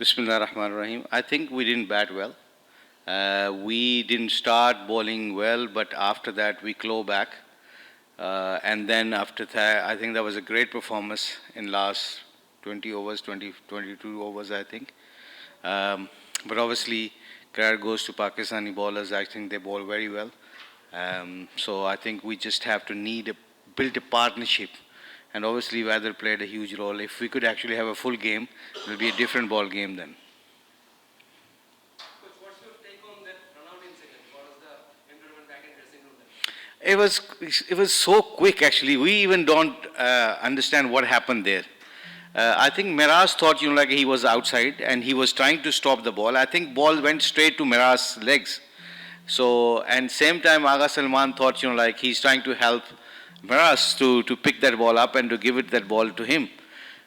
Bismillah Rahman Rahim. I think we didn't bat well. We didn't start bowling well, but after that we claw back. And then after that, I think that was a great performance in last 20 overs, 20, 22 overs, I think. But obviously, credit goes to Pakistani bowlers. I think they bowl very well. So I think we just have to build a partnership. And obviously, weather played a huge role. If we could actually have a full game, it will be a different ball game then. Coach, what's your take on that run-out incident? What was the environment back in dressing room then? It was so quick actually. We even don't understand what happened there. I think Miraz thought like he was outside and he was trying to stop the ball. I think ball went straight to Miraz's legs. So and same time Aga Salman thought like he's trying to help Miraz to pick that ball up and to give it that ball to him.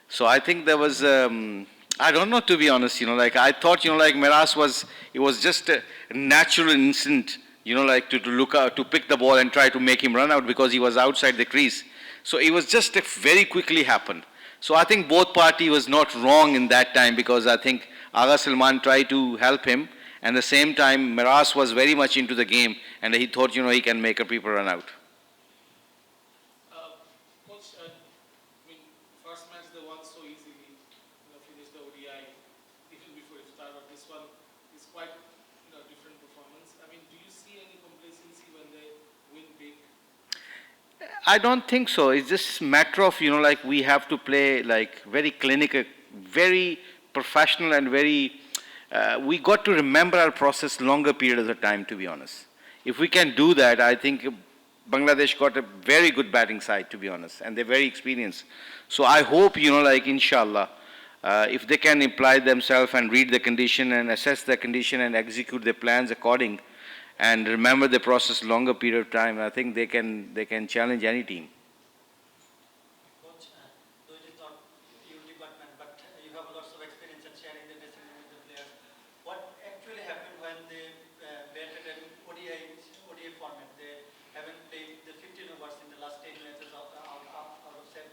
So I think there was I don't know, to be honest. Like I thought like Miraz was, it was just a natural instinct. Like to look out, to pick the ball and try to make him run out because he was outside the crease. So it was just a very quickly happened. So I think both party was not wrong in that time because I think Aga Salman tried to help him, and at the same time Miraz was very much into the game and he thought he can make a people run out. Coach, first match they won so easily, finished the ODI even before iftar, but this one is quite, different performance. Do you see any complacency when they win big? I don't think so. It's just matter of like we have to play like very clinical, very professional, and very. We got to remember our process longer periods of time. To be honest, if we can do that, I think Bangladesh got a very good batting side. To be honest, and they're very experienced. So I hope like inshallah, if they can apply themselves and read the condition and assess the condition and execute their plans according, and remember the process longer period of time, I think they can challenge any team. Coach, though it is not your department, but you have lots of experience in sharing the dressing room with the players. What actually happened when they batted in ODI format? They haven't played the 15 overs in the last 10 matches out of 7.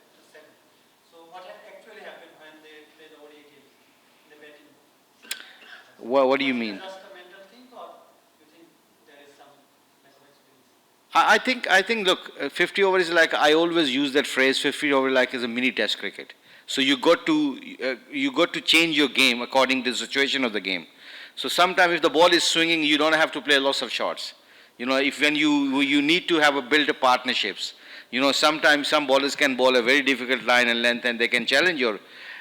So what actually happened when they play the ODI game in the batting? What do you Was it mean? just a mental thing, or you think there is some lack of experience? I think look, 50 over is like, I always use that phrase, 50 over like is a mini test cricket. So you got to change your game according to the situation of the game. So sometimes if the ball is swinging, you don't have to play lots of shots. If when you need to have a build a partnerships. Sometimes some bowlers can bowl a very difficult line and length and they can challenge your.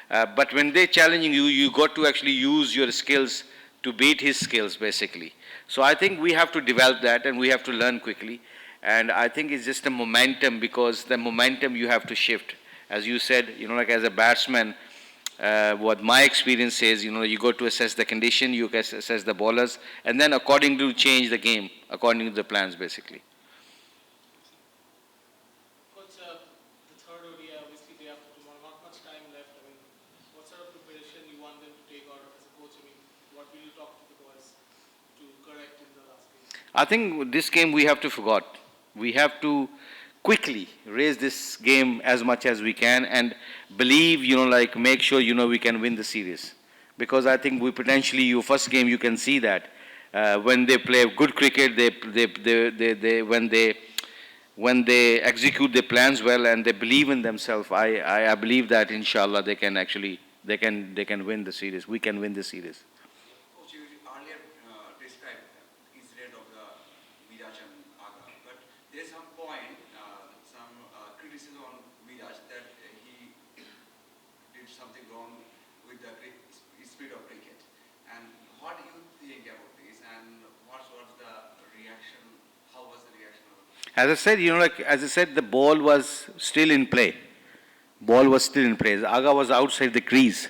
But when they're challenging you, you got to actually use your skills to beat his skills basically. So I think we have to develop that and we have to learn quickly. And I think it's just a momentum, because the momentum you have to shift. As you said, like as a batsman, what my experience says, you got to assess the condition, you can assess the bowlers, and then according to change the game, according to the plans basically. Coach, the third ODI, obviously day after tomorrow, not much time left. What sort of preparation you want them to take out of as a coach? What will you talk to the boys to correct in the last game? I think this game we have to forget. We have to quickly raise this game as much as we can and believe, like make sure, we can win the series. Because I think we potentially, your first game, you can see that when they play good cricket, when they execute their plans well and they believe in themselves, I believe that inshallah they can actually, they can win the series. We can win the series. Coach, you earlier described the incident of the Miraj and Aga, but there is some point, some criticism on Miraj that he did something wrong with the speed of cricket. And what do you think about this? And what was the reaction? How was the reaction of As I said, as I said, the ball was still in play. Ball was still in play. Aga was outside the crease.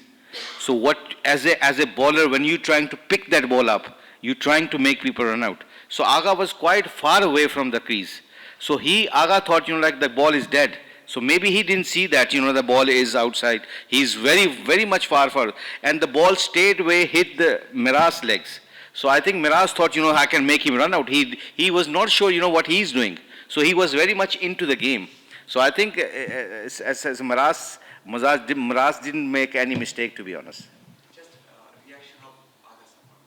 So what, as a bowler, when you're trying to pick that ball up, you're trying to make people run out. So Aga was quite far away from the crease. So Aga thought, like the ball is dead. So maybe he didn't see that, the ball is outside. He's very, very much far. And the ball straight away hit the Miraz legs. So I think Miraz thought, I can make him run out. He was not sure, what he's doing. So he was very much into the game. So I think as Miraz didn't make any mistake, to be honest. just reaction of Aga Samar?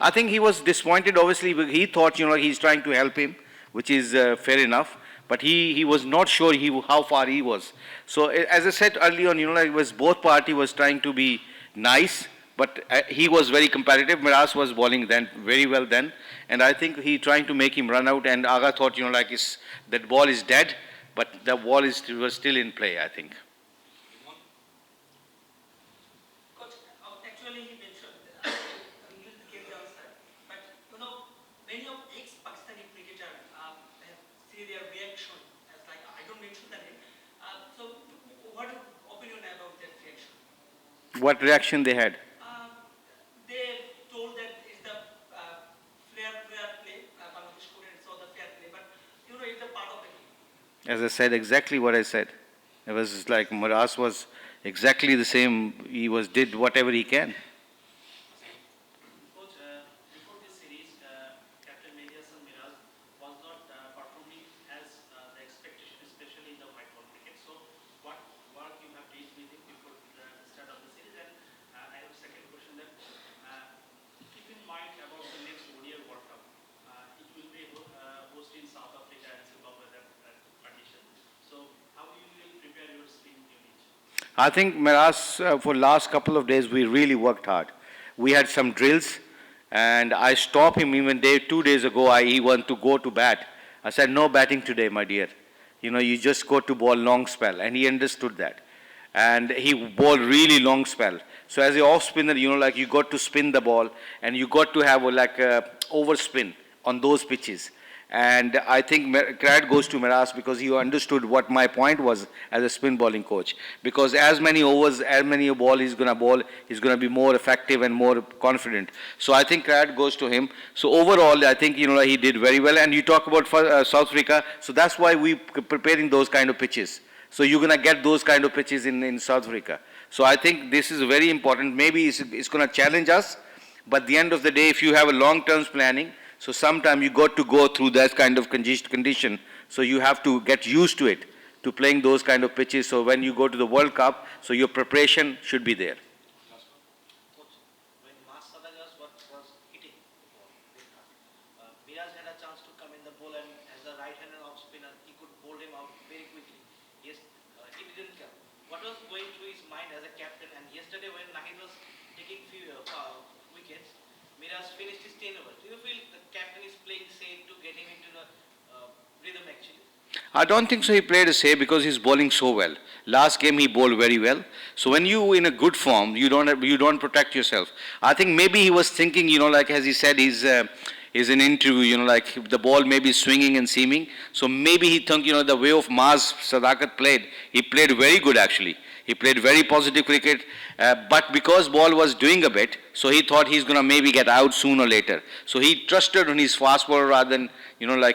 I think he was disappointed, obviously. He thought, he's trying to help him, which is fair enough. But he was not sure how far he was. So as I said earlier on, it was both party was trying to be nice, but he was very competitive. Miraz was bowling then very well then, and I think he trying to make him run out. And Aga thought, that ball is dead, but the ball was still in play, I think. Coach, actually he mentioned he will get the answer, but many of ex-Pakistani cricketers have see their reaction as like I don't mention the name. So, what is opinion about that reaction? What reaction they had? They told that it's the fair play. Bangladesh couldn't saw the fair play, but it's a part of the game. As I said, exactly what I said. It was like Miraz was exactly the same. He did whatever he can. Coach, before this series, Captain Medias and Miraz was not performing as the expectation, especially in the white ball cricket. So, what work you have did with him before the start of the series? And I have a second question that keep in mind about the next ODI World Cup. It will be hosted in South Africa and Zimbabwe that condition. So, how you will prepare your spin unit? I think Miraz, for last couple of days, we really worked hard. We had some drills, and I stopped him even 2 days ago. He wanted to go to bat. I said, no batting today, my dear. You just go to ball long spell, and he understood that. And he bowled really long spell. So as a off spinner, you got to spin the ball, and you got to have overspin on those pitches. And I think credit goes to Miraz because he understood what my point was as a spin bowling coach. Because as many overs, as many ball he's going to bowl, he's going to be more effective and more confident. So I think credit goes to him. So overall, I think, he did very well. And you talk about South Africa, so that's why we preparing those kind of pitches. So you're going to get those kind of pitches in South Africa. So I think this is very important. Maybe it's going to challenge us, but at the end of the day, if you have a long-term planning, so sometime you got to go through that kind of condition. So you have to get used to it, to playing those kind of pitches. So when you go to the World Cup, so your preparation should be there. Coach, when Mas Sadagas was hitting Miraz had a chance to come in the bowl and as a right-handed off spinner, he could bowl him out very quickly. Yes, he didn't come. What was going through his mind as a captain? And yesterday when Nahid was taking few wickets, Miraz finished his 10 overs. Do you feel the captain is playing safe to get him into the rhythm actually? I don't think so he played a safe because he's bowling so well. Last game he bowled very well. So when you in a good form, you don't protect yourself. I think maybe he was thinking, as he said, he's in interview, the ball may be swinging and seaming. So maybe he thought, the way of Mas Sadakat played, he played very good actually. He played very positive cricket, but because ball was doing a bit, so he thought he's going to maybe get out sooner or later. So he trusted on his fast bowler rather than,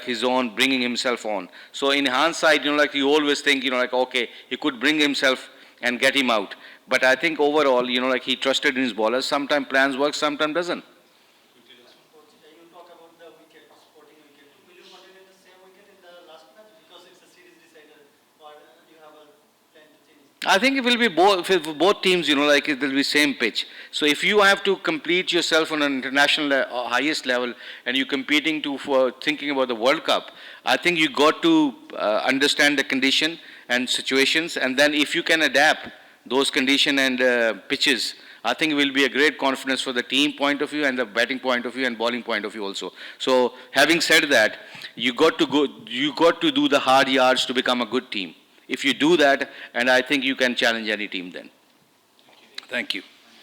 his own, bringing himself on. So in hindsight, you always think, okay, he could bring himself and get him out. But I think overall, he trusted in his bowlers. Sometimes plans work, sometimes doesn't. Coach, you talk about the wicket, sporting wicket. Will you continue the same wicket in the last match because it's a series decider, or you have a plan to change it? I think it will be for both teams, it will be same pitch. So if you have to complete yourself on an international highest level and you're competing for thinking about the World Cup, I think you got to understand the condition and situations, and then if you can adapt those condition and pitches, I think it will be a great confidence for the team point of view and the batting point of view and bowling point of view also. So having said that, you got to do the hard yards to become a good team. If you do that, and I think you can challenge any team then. Thank you.